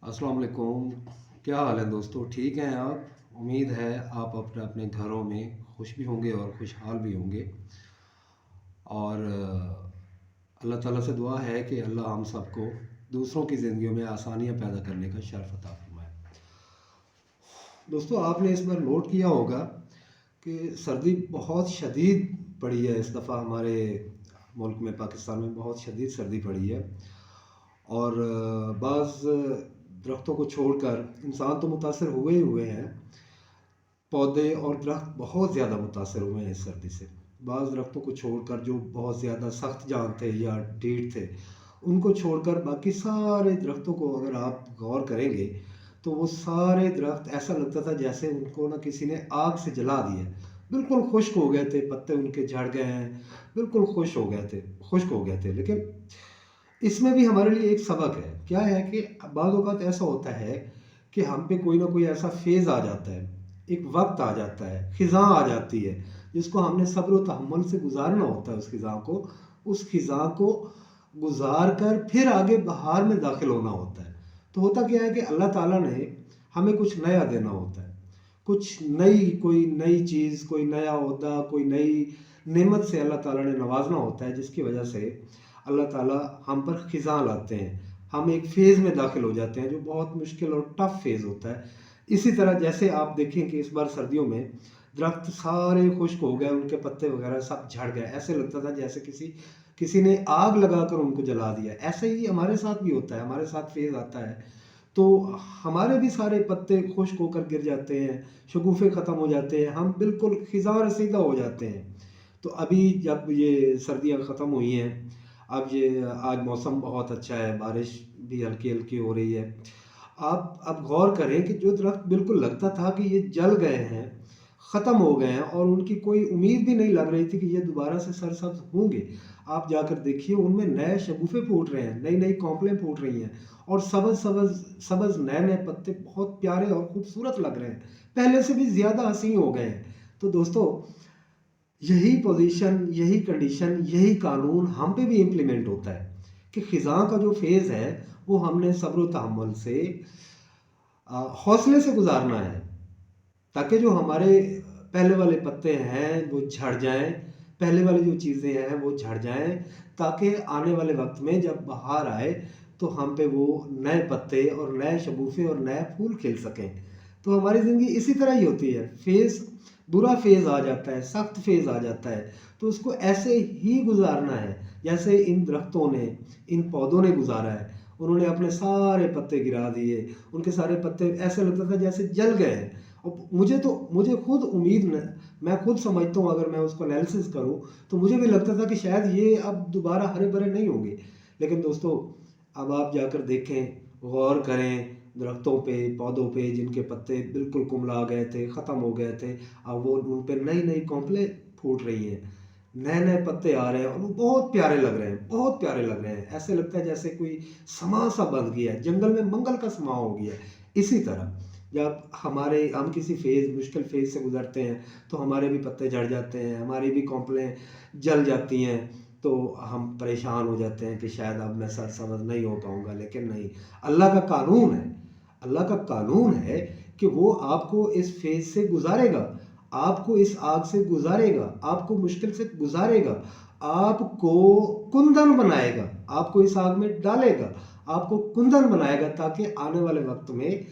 अस्सलाम वालेकुम। क्या हाल है दोस्तों, ठीक हैं आप? उम्मीद है आप अपने अपने घरों में खुश भी होंगे और खुशहाल भी होंगे। और अल्लाह ताला से दुआ है कि अल्लाह हम सबको दूसरों की ज़िंदगियों में आसानियाँ पैदा करने का शर्फ अता फरमाए। दोस्तों, आपने इस बार नोट किया होगा कि सर्दी बहुत शदीद पड़ी है इस दफ़ा हमारे मुल्क में, पाकिस्तान में बहुत शदीद सर्दी पड़ी है। और बाज़ दरख्तों को छोड़कर इंसान तो मुतासर हुए ही हुए हैं, पौधे और दरख्त बहुत ज़्यादा मुतासर हुए हैं इस सर्दी से। बाज़ दरख्तों को छोड़कर जो बहुत ज़्यादा सख्त जान थे या ढीठ थे, उनको छोड़कर बाकी सारे दरख्तों को अगर आप गौर करेंगे तो वो सारे दरख्त ऐसा लगता था जैसे उनको ना किसी ने आग से जला दिया। बिल्कुल खुश्क हो गए थे, पत्ते उनके झड़ गए हैं, बिल्कुल खुश्क हो गए थे। लेकिन इसमें भी हमारे लिए एक सबक है। क्या है कि बाज़ औक़ात ऐसा होता है कि हम पे कोई ना कोई ऐसा फ़ेज़ आ जाता है, एक वक्त आ जाता है, ख़िज़ा आ जाती है, जिसको हमने सब्र व तहम्मुल से गुज़ारना होता है। उस ख़िज़ा को गुज़ार कर फिर आगे बहार में दाखिल होना होता है। तो होता क्या है कि अल्लाह ताला ने हमें कुछ नया देना होता है, कोई नई चीज़, कोई नया ओहदा, कोई नई नेमत से अल्लाह ताला ने नवाजना होता है, जिसकी वजह से अल्लाह ताला हम पर ख़िज़ा लाते हैं। हम एक फ़ेज़ में दाखिल हो जाते हैं जो बहुत मुश्किल और टफ़ फ़ेज़ होता है। इसी तरह जैसे आप देखें कि इस बार सर्दियों में दरख्त सारे खुश्क हो गए, उनके पत्ते वगैरह सब झड़ गए। ऐसे लगता था जैसे किसी ने आग लगाकर उनको जला दिया। ऐसे ही हमारे साथ भी होता है, हमारे साथ फ़ेज़ आता है तो हमारे भी सारे पत्ते खुश्क होकर गिर जाते हैं, शगुफ़े ख़त्म हो जाते हैं, हम बिल्कुल ख़िज़ा रसीदा हो जाते हैं। तो अभी जब ये सर्दियाँ ख़त्म हुई हैं, अब ये आज मौसम बहुत अच्छा है, बारिश भी हल्की हल्की हो रही है। आप अब गौर करें कि जो दरख्त बिल्कुल लगता था कि ये जल गए हैं, ख़त्म हो गए हैं और उनकी कोई उम्मीद भी नहीं लग रही थी कि ये दोबारा से सरसब्ज़ होंगे, आप जाकर देखिए उनमें नए शगुफ़े फूट रहे हैं, नई नई कॉंपलें फूट रही हैं और सबज़ नए नए पत्ते बहुत प्यारे और खूबसूरत लग रहे हैं, पहले से भी ज़्यादा हसीन हो गए हैं। तो दोस्तों, यही पोजीशन, यही कंडीशन, यही कानून हम पे भी इम्प्लीमेंट होता है कि ख़िज़ा का जो फ़ेज़ है वो हमने सब्र व तहम्मुल से हौसले से गुजारना है, ताकि जो हमारे पहले वाले पत्ते हैं वो झड़ जाएं, पहले वाली जो चीज़ें हैं वो झड़ जाएं, ताकि आने वाले वक्त में जब बहार आए तो हम पे वो नए पत्ते और नए शगुफ़े और नए फूल खिल सकें। तो हमारी ज़िंदगी इसी तरह ही होती है। बुरा फ़ेज़ आ जाता है, सख्त फ़ेज़ आ जाता है, तो उसको ऐसे ही गुजारना है जैसे इन दरख्तों ने, इन पौधों ने गुजारा है। उन्होंने अपने सारे पत्ते गिरा दिए, उनके सारे पत्ते ऐसे लगता था जैसे जल गए हैं। और मुझे खुद उम्मीद न मैं खुद समझता हूँ, अगर मैं उसको एनालिसिस करूँ तो मुझे भी लगता था कि शायद ये अब दोबारा हरे भरे नहीं होंगे। लेकिन दोस्तों, अब आप जाकर देखें, गौर करें दरख्तों पे, पौधों पे जिनके पत्ते बिल्कुल कुमला गए थे, ख़त्म हो गए थे, अब वो उन पे नई नई कॉंपलें फूट रही हैं, नए नए पत्ते आ रहे हैं और वो बहुत प्यारे लग रहे हैं, बहुत प्यारे लग रहे हैं। ऐसे लगता है जैसे कोई समा सा बंध गया है, जंगल में मंगल का समा हो गया है। इसी तरह जब हम किसी मुश्किल फ़ेज़ से गुज़रते हैं तो हमारे भी पत्ते झड़ जाते हैं, हमारी भी कॉंपलें जल जाती हैं, तो हम परेशान हो जाते हैं कि शायद अब मैं सरसब्ज़ नहीं हो पाऊँगा। लेकिन नहीं, अल्लाह का कानून है, अल्लाह का कानून है कि वो आपको इस फ़ेज़ से गुज़ारेगा, आपको इस आग से गुज़ारेगा, आपको मुश्किल से गुज़ारेगा, आपको कुंदन बनाएगा, आपको इस आग में डालेगा, आपको कुंदन बनाएगा, ताकि आने वाले वक्त में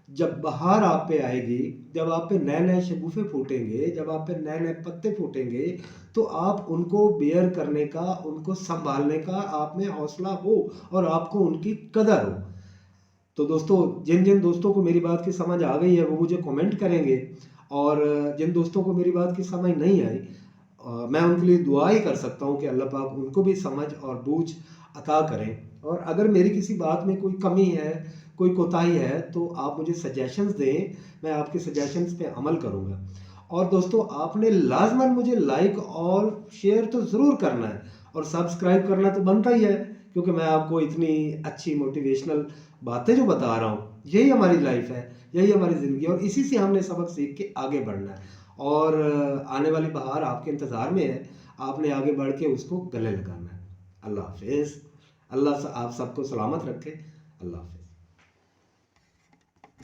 जब बहार आप पे आएगी, जब आप पे नए नए शगुफ़े फूटेंगे, जब आप पे नए नए पत्ते फूटेंगे, तो आप उनको बेयर करने का, उनको संभालने का आप में हौसला हो और आपको उनकी कदर हो। तो दोस्तों, जिन जिन दोस्तों को मेरी बात की समझ आ गई है वो मुझे कमेंट करेंगे, और जिन दोस्तों को मेरी बात की समझ नहीं आई, मैं उनके लिए दुआ ही कर सकता हूँ कि अल्लाह पाक उनको भी समझ और बूझ अता करें। और अगर मेरी किसी बात में कोई कमी है, कोई कोताही है, तो आप मुझे सजेशंस दें, मैं आपके सजेशंस पे अमल करूँगा। और दोस्तों, आपने लाजमन मुझे लाइक और शेयर तो ज़रूर करना है और सब्सक्राइब करना तो बनता ही है, क्योंकि मैं आपको इतनी अच्छी मोटिवेशनल बातें जो बता रहा हूँ, यही हमारी लाइफ है, यही हमारी ज़िंदगी है और इसी से हमने सबक सीख के आगे बढ़ना है। और आने वाली बहार आपके इंतज़ार में है, आपने आगे बढ़ के उसको गले लगाना है। अल्लाह हाफ़िज़। आप सबको सलामत रखे। अल्लाह हाफ़िज़।